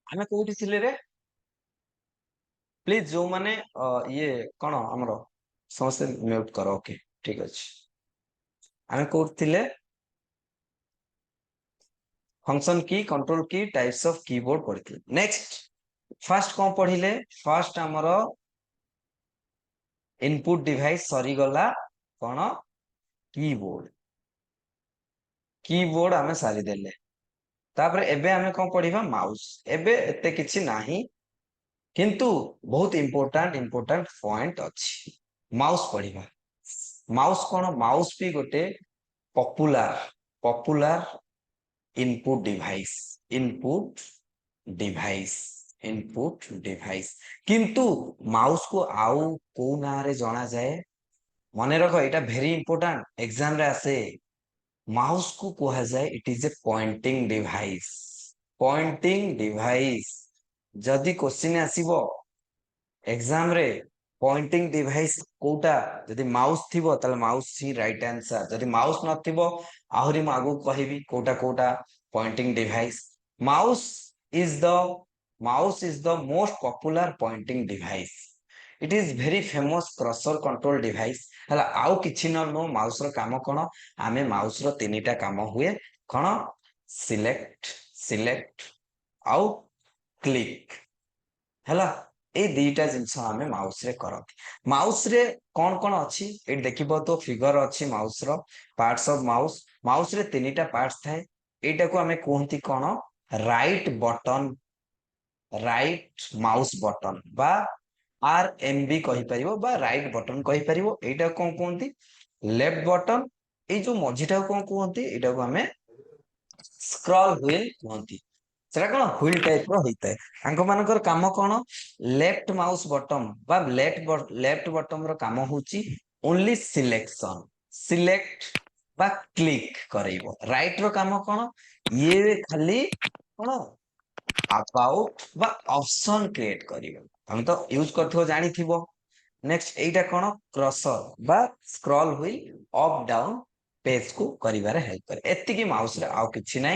ଆମେ କୋଉଠି ଥିଲେ रे? प्लीज जो माने ये कौन हमरो समस्त म्यूट करो। ओके ठीक अछि। ଆମେ କୋଉଠି ଥିଲେ? Function key control key types of keyboard पढ़िଥିଲେ। नेक्स्ट फर्स्ट कौन पढ़िले? फर्स्ट हमरो इनपुट डिवाइस सरी गला कौन? कीबोर्ड। कीबोर्ड आमे सारी देले। तापर एबे आमे कौन पढ़िबा? माउस। एबे एते किछि नाही, किंतु बहुत इंपोर्टेंट पॉइंट अछि। माउस पढ़िबा। माउस कौन? माउस भी गोटे popular popular input device. Input device input device किंतु माउस को आउ को ना रे जाना जाए? मने रखो, एटा वेरी इंपोर्टेंट, एग्जाम रे आसे। माउस को कहा जाए it is a pointing device. Pointing device जदि क्वेश्चन आसीबो एग्जाम रे पॉइंटिंग डिवाइस कोटा, जदि माउस थिबो तले माउस ही राइट आंसर। जदि माउस न थिबो आहुरी म आगु कहिबी कोटा कोटा pointing device. Mouse is the mouse is the most popular pointing device. It is very famous cursor control device. हला आउ किछि न नो माउस रो काम कोन? आमे माउस रो तीनटा काम हुए कोन? सिलेक्ट सिलेक्ट आउ क्लिक। हला ए दीटा जिंस आमे माउस रे करत। माउस रे कोन कोन अछि ए देखिबो तो फिगर अछि माउस रो पार्ट्स ऑफ माउस। माउस रे तीनटा पार्ट्स थाए। एटा को आमे कोहंती कोन? Right button, right mouse button बा आरएमबी कहि परिबो बा राइट बटन कहि परिबो। एटा कोन कोहंती? Left button. ए जो मझिटा कोन कोहंती? एटा को आमे स्क्रॉल व्हील कोहंती। सेटा कोन? व्हील टाइप रो होइतै। तांको मानकर काम कोन? लेफ्ट माउस बटन बा लेफ्ट बटन रो काम होची ओनली सिलेक्शन, सिलेक्ट बा क्लिक करेइबो। राइट रो काम कोन? ये खाली कोन? अबाउट बा ऑप्शन क्रिएट करियो। हम तो यूज करथिबो जानिथिबो। नेक्स्ट एटा कोन? क्रसर बा scroll wheel up down page को करिवारे हेल्प करे। एत्ति की माउस रे आउ किछि नै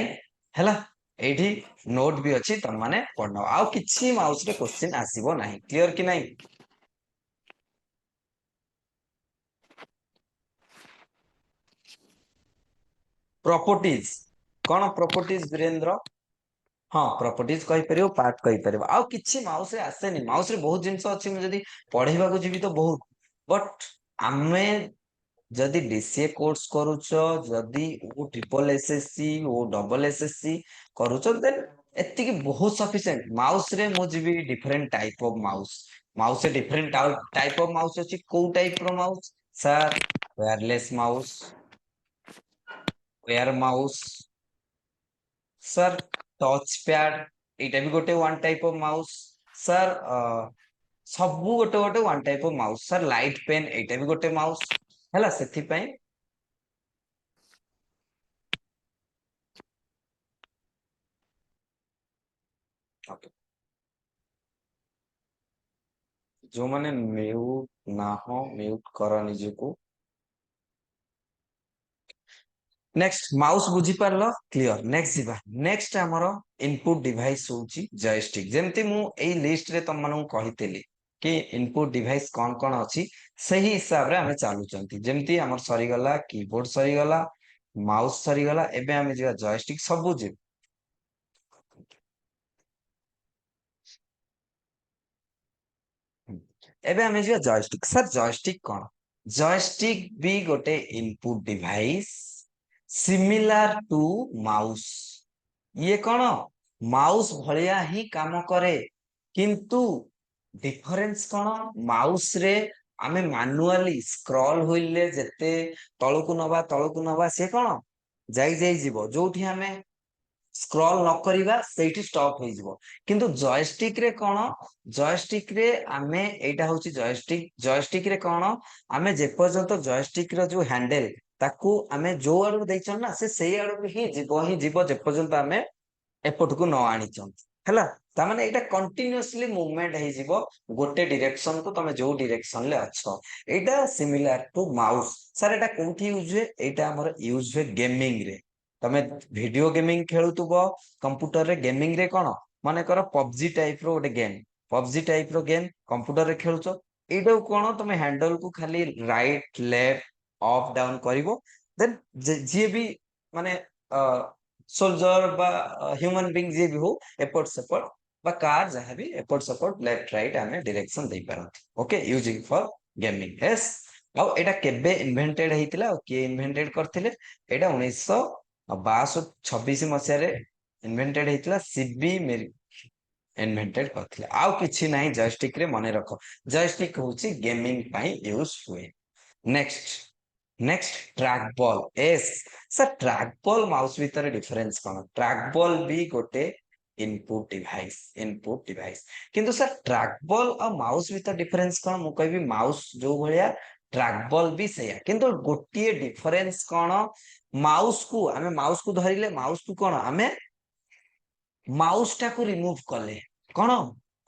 हैला। एठी नोट भी अछि, त माने पढनो। आउ किछि माउस रे क्वेश्चन आसीबो नाही। क्लियर कि नाही? प्रॉपर्टीज कोन? प्रॉपर्टीज वीरेंद्र? हाँ प्रॉपर्टीज कहि परियो, पार्ट कहि परियो। आउ किछि माउस रे आसेनी। माउस रे बहुत जिंस अछि, म जदी पढिबा को जिवि तो बहुत। बट आमे जदि डीसीए कोर्स करूछ, जदि ओ ट्रिपल एसएससी ओ डबल एसएससी करूछ, देन एति की बहुत सफिशिएंट। माउस रे मो जिवि different type of mouse. Mouse रे डिफरेंट टाइप ऑफ माउस अछि। को टाइप रो mouse? Sir wireless mouse, wired mouse, sir touch pad, एटा भी गोटे one type of mouse. Sir सबु गोटे गोटे one type of mouse. Sir light pen, एटा भी गोटे माउस हैला। सेथि पई ओके, जो माने म्यूट ना हो म्यूट कर निजको। नेक्स्ट माउस बुझी पारलो? क्लियर। नेक्स्ट जीवा। नेक्स्ट हमरो इनपुट डिवाइस होची जॉयस्टिक। जेमति मु एई लिस्ट रे तम मानू कहितेली कि इनपुट डिवाइस कोन कोन अछि, सही हिसाब रे हमें चालू चंती। जेमति हमर सरी गला कीबोर्ड, सरी गला माउस, सरी गला। एबे हमें जीवा जॉयस्टिक सब बुझी। एबे हमें जीवा जॉयस्टिक। सर जॉयस्टिक कोन? जॉयस्टिक भी गोटे input device similar to mouse. ये कौन? माउस भलिया ही काम करे, किंतु डिफरेंस कौन? माउस रे आमे मैनुअली स्क्रॉल होइले जेते तळकु नबा से कौन जाई जाई जीवो। जोठी हमें स्क्रॉल न करिवा सेठी स्टॉप होई जीवो। किंतु जॉयस्टिक रे कौन? जॉयस्टिक रे आमे एटा होची जॉयस्टिक। जॉयस्टिक रे कौन? आमे जे पर्यंत जॉयस्टिक रो जो हैंडल ताकू आमे जो आडू दैछन ना, से सेई आडू ही जीवो जे पर्यंत आमे एपट को न आनिचन हैला। ता माने एटा कंटीन्यूअसली मूवमेंट हे जीवो गोटे डायरेक्शन को, तमे जो डायरेक्शन ले अछो। एटा सिमिलर टू माउस। सर एटा कोठी यूज हुए? एटा हमर यूज हुए गेमिंग रे। तमे वीडियो गेमिंग खेलुतबो कंप्यूटर रे। गेमिंग रे कोन? मन कर पबजी टाइप रो गोटे गेम, पबजी टाइप रो गेम कंप्यूटर रे खेलुछ, एटा कोन तुम हैंडल को खाली राइट लेफ्ट अप डाउन करिवो, देन जे भी माने सोल्जर बा ह्यूमन बीइंग जे भी हो एपट सेपट बा कार जहाँ भी एपट सेपट लेफ्ट राइट आमे डायरेक्शन दे पारंती, okay using for gaming. Yes, आउ एटा केबे इन्वेंटेड हेतिला और के इन्वेंटेड करथिले, एटा 1962 26 मसिया रे इन्वेंटेड हेतिला, सीबी मेरी इन्वेंटेड करथिले, आउ किछि नाही जॉयस्टिक रे मने रखो, जॉयस्टिक होची गेमिंग पई यूज हुए। Next next track ball, S sir track ball mouse भीतर डिफरेंस कोन, ट्रैक बॉल भी गोटे इनपुट डिवाइस किंतु सर ट्रैक बॉल और माउस भीतर डिफरेंस कोन, मु कहबी माउस जो भलिया ट्रैक बॉल भी सेया, किंतु गोटिए डिफरेंस कोन, माउस को आमे माउस को धरिले माउस को कोन आमे माउस टा को रिमूव कले कोन,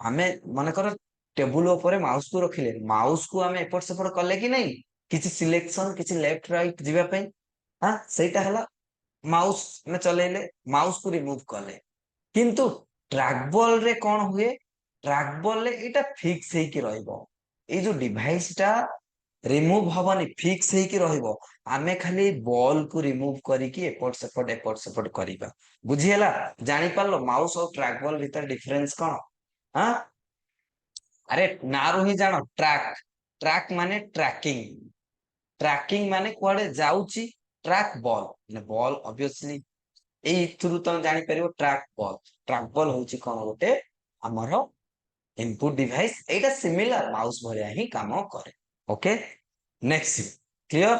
आमे माने कर टेबुल ऊपर माउस को रखिले माउस को आमे एपट सेपट कले कि नहीं किछि सिलेक्शन किछि लेफ्ट राइट जिबा पई, हां सेटा हला माउस में चलेले माउस को रिमूव कले, किंतु ट्रैक बॉल रे कोन हुए, ट्रैक बॉल रे एटा फिक्स हे कि रहइबो, ए जो डिवाइस टा रिमूव हबनी फिक्स हे कि रहइबो, आमे खाली बॉल को रिमूव करी कि एपट सेपट करिबा, बुझियला जानि पारलो माउस और ट्रैक बॉल भीतर डिफरेंस कोन, हां अरे नारू ही जानो ट्रैक, ट्रैक माने ट्रैकिंग, ट्रैकिंग माने कुआडे जाउची, ट्रैक बॉल ने बॉल ऑब्वियसली एई थ्रू तुम जानि परिबो ट्रैक बॉल, ट्रैक बॉल होची कोन गोटे हमरो इनपुट डिवाइस, एटा सिमिलर माउस भलिया ही काम करे, okay next clear.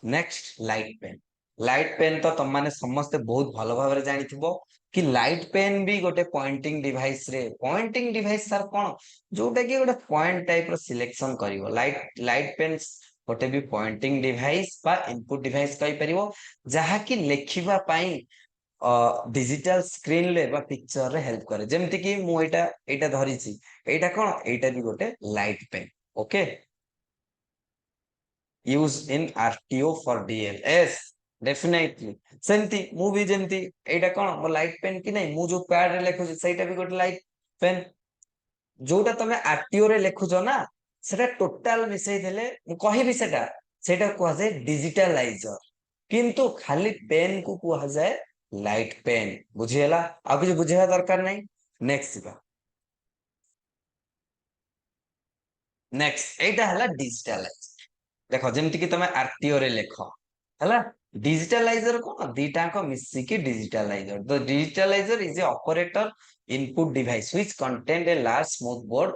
Next light pen, light pen तो तुम माने समस्त बहुत भलो भाबरे जानिथिबो कि लाइट पेन भी गोटे पॉइंटिंग डिवाइस रे, पॉइंटिंग डिवाइस सर कोन जोटा कि गोटे पॉइंट टाइप रो सिलेक्शन करिवो, लाइट लाइट पेन गोटे भी पॉइंटिंग डिवाइस बा इनपुट डिवाइस कहि परिवो जहा कि लेखिबा पई डिजिटल स्क्रीन ले बा पिक्चर रे हेल्प करे, जेमति कि मु एटा धरिछि एटा कोन एटा भी गोटे light pen, okay use in RTO for DLs definitely, सेमती मु भी जेमती एटा कोन मो लाइट पेन कि नै मु जो पैड रे लेखु सेटा भी गोटे लाइट पेन, जोटा तमे आरटीओ रे लेखु जो ना सेटा टोटल मिसई देले मु कहिबी सेटा सेटा को जाय डिजिटलाइजर, किंतु खाली पेन को कुहा जाय लाइट पेन, बुझियला आ कि बुझेया दरकार नै। नेक्स्ट बा नेक्स्ट एटा हला डिजिटलाइज, देखो जेमति कि तमे आरटीओ रे लेखो हला, डिजिटलाइजर को दीटा को मिसी की digitalizer, the digitalizer is a operator input device which contain a large smooth board,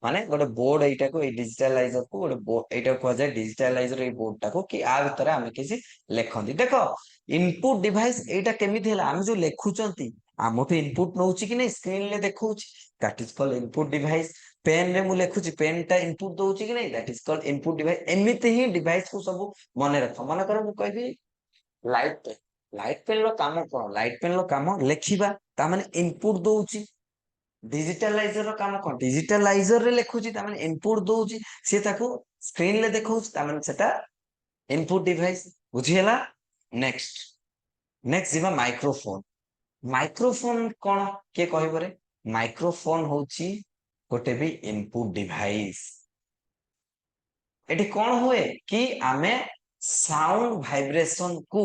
माने गोटे बोर्ड एटा को ए डिजिटलाइजर को गोटे बोर्ड एटा को जाय डिजिटलाइजर ए बोर्ड टा को कि आ भीतर हमें किसी लेखंती, देखो इनपुट डिवाइस एटा केमिति हला हम जो लेखुचंती आमठु इनपुट नउची कि नै स्क्रीन ले देखौची, that is called input device, pen रे मु लेखुची पेन टा इनपुट दउची कि नै that is called input device, एमिति ही डिवाइस को सब मने रख, माने कर मु कहबी लाइट पेन, लाइट पेन रो काम कोन, लाइट पेन रो काम लेखिबा ता माने इनपुट दउची, डिजिटलाइजर रो काम कोन डिजिटलाइजर रे लेखुची ता माने इनपुट दउची से ताको स्क्रीन ले देखौची ता माने सेटा इनपुट डिवाइस, बुझियला। नेक्स्ट नेक्स्ट जिबा माइक्रोफोन, माइक्रोफोन कोन के कहबो रे, माइक्रोफोन होची गोटे भी इनपुट डिवाइस, एटी कोन हुए कि आमे साउंड वाइब्रेशन को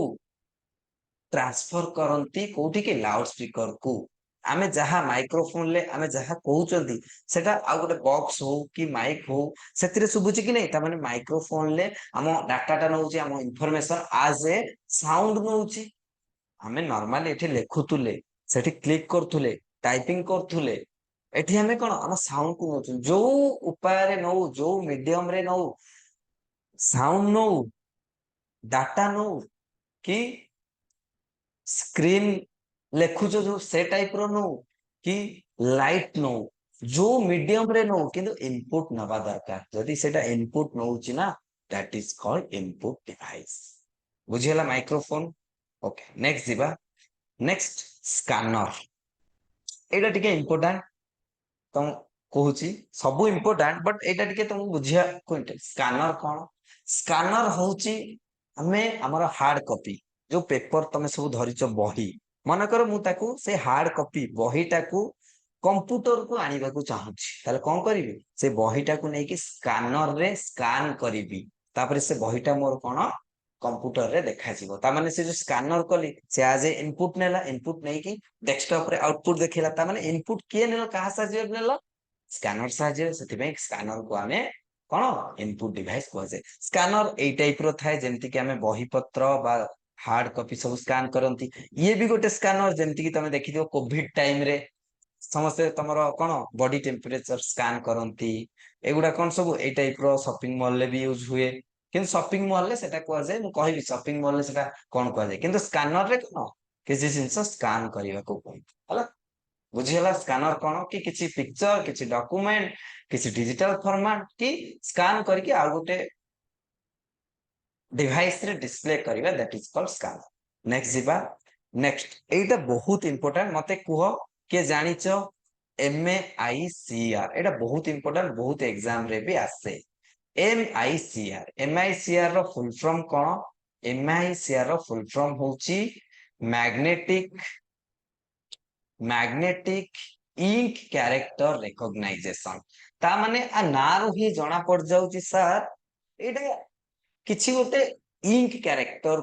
ट्रांसफर करंती कोठी के लाउड स्पीकर को, आमे जहा माइक्रोफोन ले आमे जहा कहउचंती सेटा आ गोटे बॉक्स हो कि माइक हो सेतिरे सुबुची कि नै, ता माने माइक्रोफोन ले आमो डाटा टा नउची आमो इंफॉर्मेशन आज ए साउंड नउची, आमे नॉर्मली एठी लेखुतुले सेठी क्लिक करथुले टाइपिंग करथुले, एठी हमें कोन हम साउंड को नउछु जो उपाय रे नउ जो मीडियम रे नउ साउंड नउ डाटा नउ कि स्क्रीन लेखुचो जो से टाइप रो नो कि लाइट नो जो मीडियम रे नो किंतु इनपुट नबा दरकार, जदि सेटा इनपुट नउची ना that is called input device, बुझियला माइक्रोफोन, ओके नेक्स्ट जिबा नेक्स्ट स्कैनर, एटा टिके इंपोर्टेंट तुम कहूची सब इंपोर्टेंट बट एटा टिके तुम बुझिया कोइटे स्कैनर कोन, स्कैनर होची हमें हमर हार्ड कॉपी जो पेपर तमे सब धरिचो बही मनकर मु ताकू से हार्ड कॉपी बहीटाकू कंप्यूटर को आने को चाहूँगी ताले कौन करी से बहीटा को लेकिन स्कानर रे स्कान करी तापर से बहीटा मोर कौन कंप्यूटर रे देखा ताने से जो स्कानर कली से आज ए इनपुट नेला इनपुट नहीं कि डेस्कटॉप रे आउटपुट देखिला ताने इनपुट किए नेला कहा साहाଯ୍य नेला स्कानर साहाଯ୍य से स्कानर को आमे कौन इनपुट डिवाइस कहुए स्कानर ए टाइप रो थाए जेमति कि आमे बही पत्र बा हार्ड कॉपी सब स्कान करती ये भी गोटे स्कानर जमती कि तुम देखी कोविड टाइम रे समस्ते तुम कौन बॉडी टेम्परेचर स्कान करती एगुड़ा कौन सब ए टाइप रो शॉपिंग मॉल ले भी यूज हुए कि शॉपिंग मॉल ले सेटा कह जाए मुझे कहबी शॉपिंग मॉल ले सेटा कौन कह जाए कि स्कानर रे कौन किसी जिनस स्कान करने को कहला बुझीगला स्कानर कौन कि किसी पिक्चर किसी डॉक्यूमेंट किसी डिजिटल फॉर्मेट कि स्कान करके आ गोटे डिवाइस रे डिस्प्ले करिवा that is called scanner next जीवा नेक्स्ट एटा बहुत इंपोर्टेंट मते कुह के जानिचो MICR एटा बहुत इंपोर्टेंट बहुत एग्जाम रे भी आसे MICR रो फुल फॉर्म कोन MICR रो फुल फॉर्म होची मैग्नेटिक इंक कैरेक्टर रिकॉग्नाइजेशन ता माने आ नारो ही जणा पड़ जाउची सर एटा किसी गोटे इंक कैरेक्टर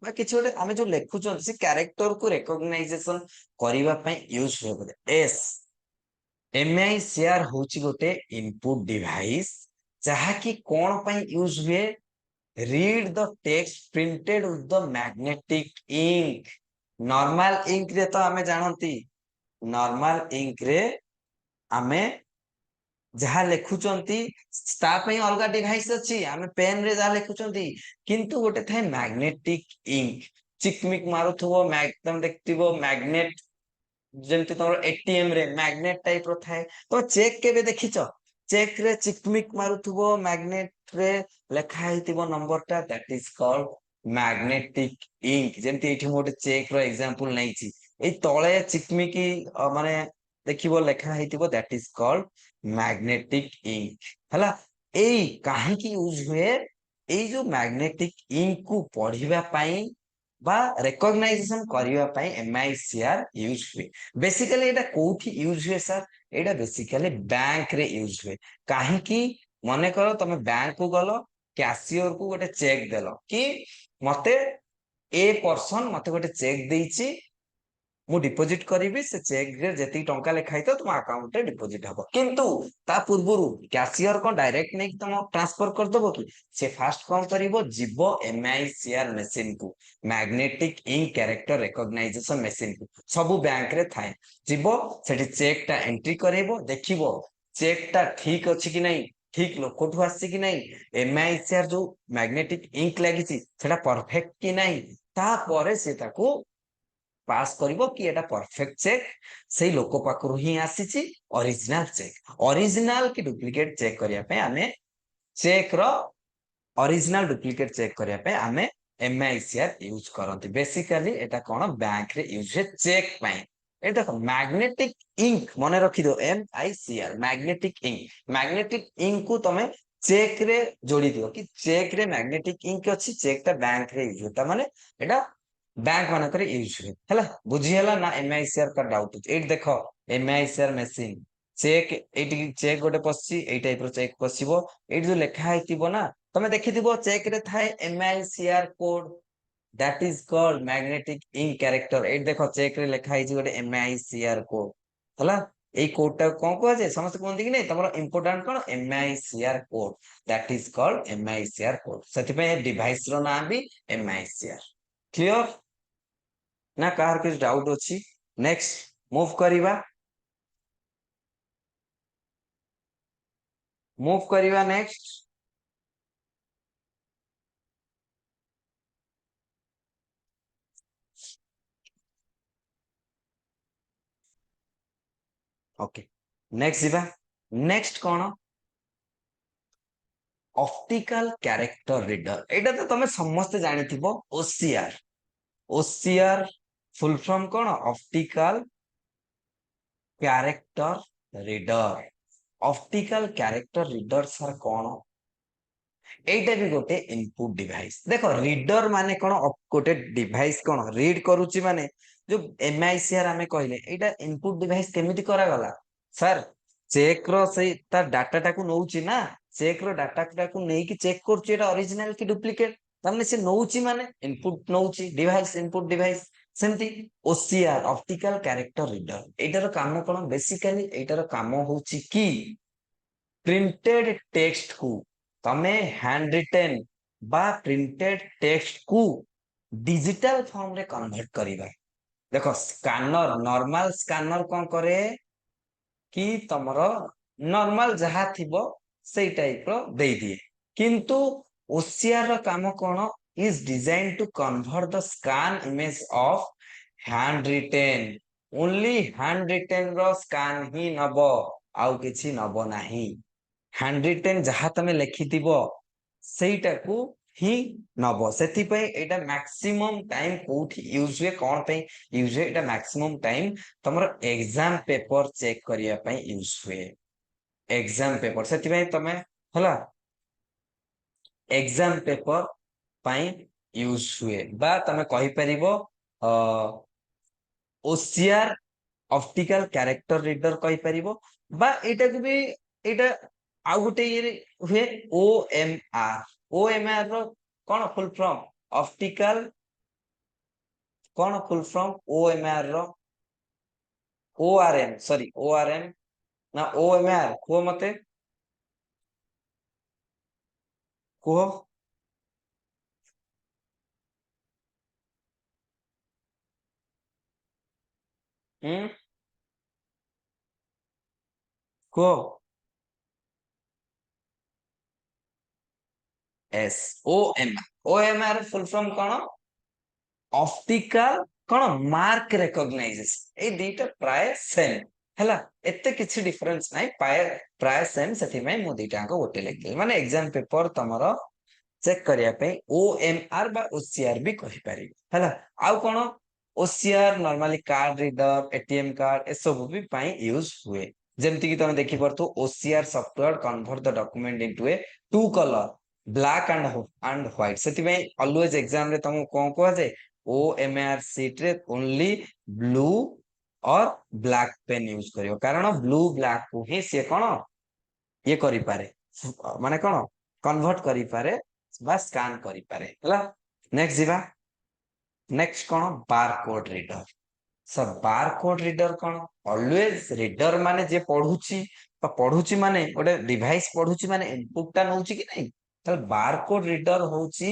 बा किसी गोटे आमे जो लेखुचन से कैरेक्टर को रिकॉग्नाइजेशन करिवा पई यूज होय बोले एस MICR होची गोटे इनपुट डिवाइस जहा की कोन पई यूज हुए read the text printed with the magnetic ink normal ink रे तो आमे जानती नॉर्मल इंक रे आमे जहाँ लिखुचंती अलग डिवाइस अच्छी आम पेन रे जहाँ लिखुचंती किंतु गोटे थाए मैग्नेटिक इंक चिकमिक मारुथबो तुम देखथिबो मैग्नेट जेमति तमरो एटीएम रे मैग्नेट टाइप रो थाए तो चेक केबे देखिचो चेक रे चिकमिक मारुथबो मैग्नेट रे लेखा हेतिबो नंबर ता that is called magnetic ink जेमति एठी मोटे चेक रो एग्जांपल नैछि ए तळे चिकमिकी माने देखिबो लेखा हेतिबो that is called magnetic ink हला एई काहे की यूज हुए एई जो मैग्नेटिक इंक को पढ़िबा पई बा रिकॉग्नाइजेशन करिवा पई MICR यूज हुए बेसिकली एटा कोठी यूज हुए सर एटा बेसिकली बैंक रे यूज हुए काहे की मने करो तमे बैंक को गलो कैशियर को गोटे चेक देलो कि मते ए पर्सन मते गोटे चेक देइची मु डिपॉजिट करी से चेक रे जति टंका लिखाई तो तुम अकाउंट रे डिपॉजिट हबो किंतु ता पूर्वरु कैशियर को डायरेक्ट नै तुम ट्रांसफर कर दबो कि से फास्ट कोन करिवो जीवो MICR मशीन को magnetic ink character recognition machine को सब बैंक रे थाए जीवो सेठी चेक ता एंट्री करेबो देखिबो चेक ता ठीक अछि कि नै ठीक लोकठु आसी कि नै MICR जो मैग्नेटिक इंक लागी छि सेटा परफेक्ट कि नै ता परे से ताको पास करिवो कि एटा परफेक्ट चेक सेही लोक पाखरु ही आसीची ओरिजिनल की डुप्लीकेट चेक करिया पे आमे चेक रो ओरिजिनल डुप्लीकेट चेक करिया पे आमे MICR यूज करंती बेसिकली एटा कोन बैंक रे यूज है चेक पई ए देखो मैग्नेटिक इंक मने रखि दो MICR मैग्नेटिक इंक को तमे चेक रे जोड़ी दियो कि चेक रे मैग्नेटिक इंक अछि चेक ता बैंक रे यूज होता माने एटा बैंक मान करे यूज हुए हला बुझी हला ना MICR का डाउट एट देखो MICR मशीन चेक एटी चेक गोटे पसी ए टाइप रो चेक पसीबो एट जो लेखा हेतिबो ना तमे देखिथिबो चेक रे थाए MICR code that is called magnetic ink character एट देखो चेक रे लेखा हिची गोटे MICR कोड हला ए कोड टा कोन को जे समस्त कोन कि नै तमरो इंपोर्टेंट कोन MICR code that is called MICR code सति पे डिवाइस रो नाम भी MICR क्लियर ना कार कुछ डाउट अछि नेक्स्ट मूव करिवा नेक्स्ट ओके नेक्स्ट जीवा नेक्स्ट कोन ऑप्टिकल कैरेक्टर रीडर एटा तो तमे समस्त जानिथिबो OCR फुल फॉर्म कोन optical character reader optical character reader sir कोन एटा भी गोटे इनपुट डिवाइस देखो रीडर माने कोन गोटे डिवाइस कोन रीड करूची माने जो MICR आमे कहले एटा इनपुट डिवाइस केमिति करा गला सर चेक रो से ता डाटा टाकू नउची ना चेक रो डाटा टाकू नै कि चेक करची एटा ओरिजिनल कि डुप्लीकेट तमने से नउची माने इनपुट नउची डिवाइस इनपुट डिवाइस सेमती OCR ऑप्टिकल कैरेक्टर रीडर एटार काम कोन बेसिकली एटार काम होची कि प्रिंटेड टेक्स्ट को तमे हैंड रिटेन बा प्रिंटेड टेक्स्ट को डिजिटल फॉर्म रे कन्वर्ट करिबा देखो स्कैनर नॉर्मल स्कैनर कोन करे कि तमरो नॉर्मल जहा थिबो सेई टाइप रो दे दिए किंतु OCR रो काम कोन is design to convert the scan image of hand written only hand written रो स्कैन ही नबो आउ किछि नबो नाही हैंड रिटेन जहा तमे लिखिथिबो सेईटा को ही नबो सेथि पे एटा मैक्सिमम टाइम कोठी यूज हुए कोन पे यूज हुए एटा मैक्सिमम टाइम तमरो एग्जाम पेपर चेक करिया पे यूज हुए एग्जाम पेपर सेथि पे तमे हला एग्जाम पेपर पाई यूज हुए बा तमे कहि परिबो OCR ऑप्टिकल कैरेक्टर रीडर कहि परिबो बा एटा को भी एटा आउ गुटे ये हुए OMR रो कोन फुल फॉर्म ऑप्टिकल कोन फुल फॉर्म OMR रो ORM सॉरी ORM ना OMR को मते को हम को OMR फुल फॉर्म कोन ऑप्टिकल कोन मार्क रिकॉग्नाइजेशन ए दीटा प्राय सेम हला एते किछि डिफरेंस नाही प्राय सेम सेति में मो दीटा को गोटे लिख दे माने एग्जाम पेपर तमरो चेक करिया पे OMR बा OCR भी कहि पारि हला आउ कोन OCR normally card reader ATM card ए सब भी पाई यूज हुए जेमति कि तमे देखि परतो OCR software convert the document into a two colour black and white सेति में ऑलवेज एग्जाम रे तमो कोन को जे OMR सीट रे ओनली ब्लू और ब्लैक पेन यूज करियो कारण ब्लू ब्लैक को ही से कोन ये करि पारे माने कोन कन्वर्ट करि पारे बा स्कैन करि पारे हला नेक्स्ट जीवा नेक्स्ट कोन बारकोड रीडर सब बारकोड रीडर कोन ऑलवेज रीडर माने जे पढुची पढुची माने ओडे डिवाइस पढुची माने इनपुट ता नउची कि नै त बारकोड रीडर होची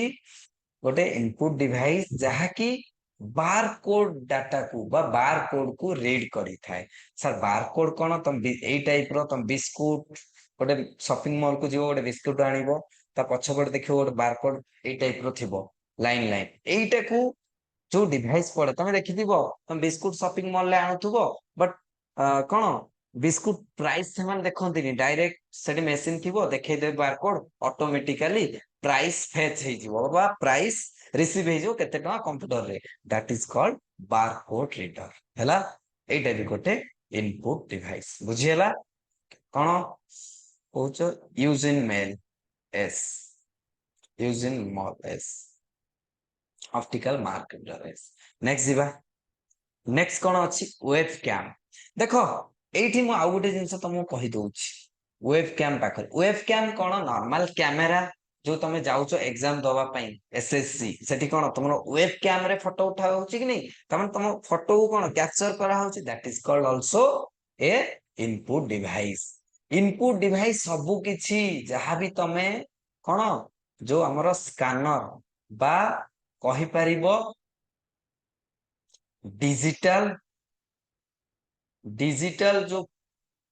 गोटे इनपुट डिवाइस जहा की बारकोड डाटा को बा बारकोड को रीड करि थाए सर बारकोड कोन तुम ए टाइप रो तुम बिस्कुट गोटे शॉपिंग मॉल को जो गोटे बिस्कुट आनिबो ता पछपट देखियो गोटे बारकोड ए टाइप रो थिबो लाइन लाइन एटा को जो डिवाइस पड़े तमे देखिथिबो तमे बिस्कुट शॉपिंग मॉल ले आनुथुबो बट कोन बिस्कुट प्राइस सेमान देखंतिनी डायरेक्ट सेडी मशीन थिबो देखै दे बारकोड ऑटोमेटिकली प्राइस फेच हे जिवो बा प्राइस रिसीव हे जो केते टका कंप्यूटर रे that is called barcode reader हैला एटा भी गोटे इनपुट डिवाइस बुझियला कोन कहउचो use in mail as use in mall as optical mark reader as next जीवा नेक्स्ट कोन अछि वेब कैम देखो एठी मु आउ गोटे जिंस तुमको कहि दउछि वेब कैम पाखर वेब कैम कोन नॉर्मल कैमरा जो तमे जाउचो एग्जाम दवा पई SSC सेठी कोन तुमरो वेब कैम रे फोटो उठा होछि कि नै तमे तुम फोटो को कोन कैप्चर करा होछि that is called also a input device सब किछि जहा भी तमे कोन जो हमरो स्कैनर बा कहि परिबो डिजिटल डिजिटल जो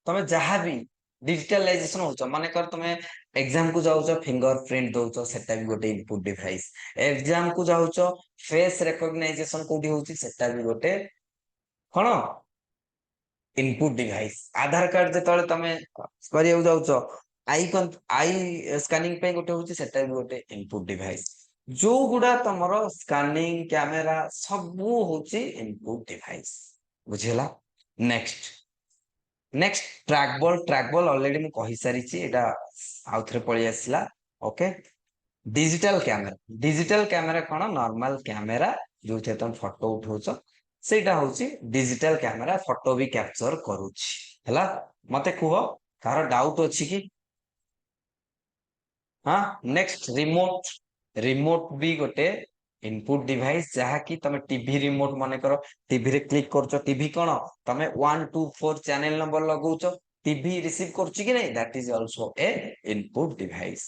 तमे जहा भी डिजिटलाइजेशन होचो माने कर तमे एग्जाम को जाउचो फिंगरप्रिंट दोचो सेटा भी गोटे इनपुट डिवाइस एग्जाम को जाउचो फेस रिकॉग्नाइजेशन कोठी होची सेटा भी गोटे कोन इनपुट डिवाइस आधार कार्ड जे तळे तमे करियौ जाउचो आई स्कैनिंग पे गोटे होची सेटा भी गोटे इनपुट डिवाइस जो गुडा तमरो स्कैनिंग कैमरा सब होची इनपुट डिवाइस बुझिला नेक्स्ट नेक्स्ट ट्रैकबॉल ऑलरेडी मु कहि सारी छी एटा आउथरे पळि आसिला ओके डिजिटल कैमरा कोन नॉर्मल कैमरा जो थे तुम फोटो उठौचो ସେଇଟା ହଉଛି डिजिटल कैमरा फोटो भी कैप्चर करूची हला मते कुह कार डाउट अछि कि हाँ नेक्स्ट रिमोट रिमोट भी गोटे इनपुट डिवाइस जहा कि तमे टीवी रिमोट माने करो टीवी रे क्लिक करछो टीवी कोन तमे 1 2 4 चैनल नंबर लगाउछो टीवी रिसीव करछि कि नहीं that is also a input device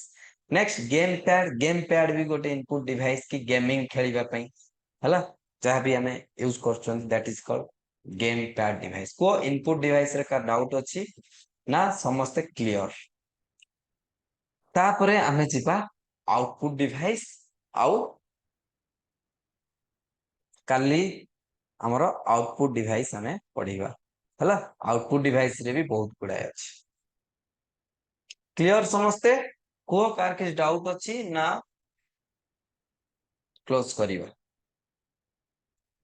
next game pad भी गोटे इनपुट डिवाइस की गेमिंग खेलिबा पई हला जहा भी हमें यूज करछन that is called game pad device को इनपुट डिवाइस रे का डाउट अछि ना समस्त क्लियर तापरे आमे जिबा आउटपुट डिवाइस आउ काली हमर आउटपुट डिवाइस हमें पढ़िबा हला आउटपुट डिवाइस रे भी बहुत गुडाय अछि क्लियर समस्ते को कार किस डाउट अछि ना क्लोज करिबा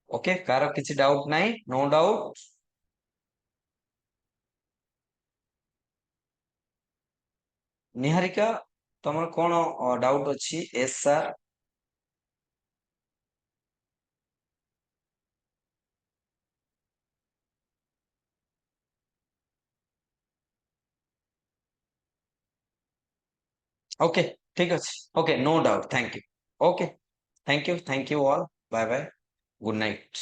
ओके कार किछि डाउट नाही नो डाउट निहारिका तमर कोन डाउट अछि एस सर ओके ठीक अछि okay no doubt thank you okay thank you all bye bye good night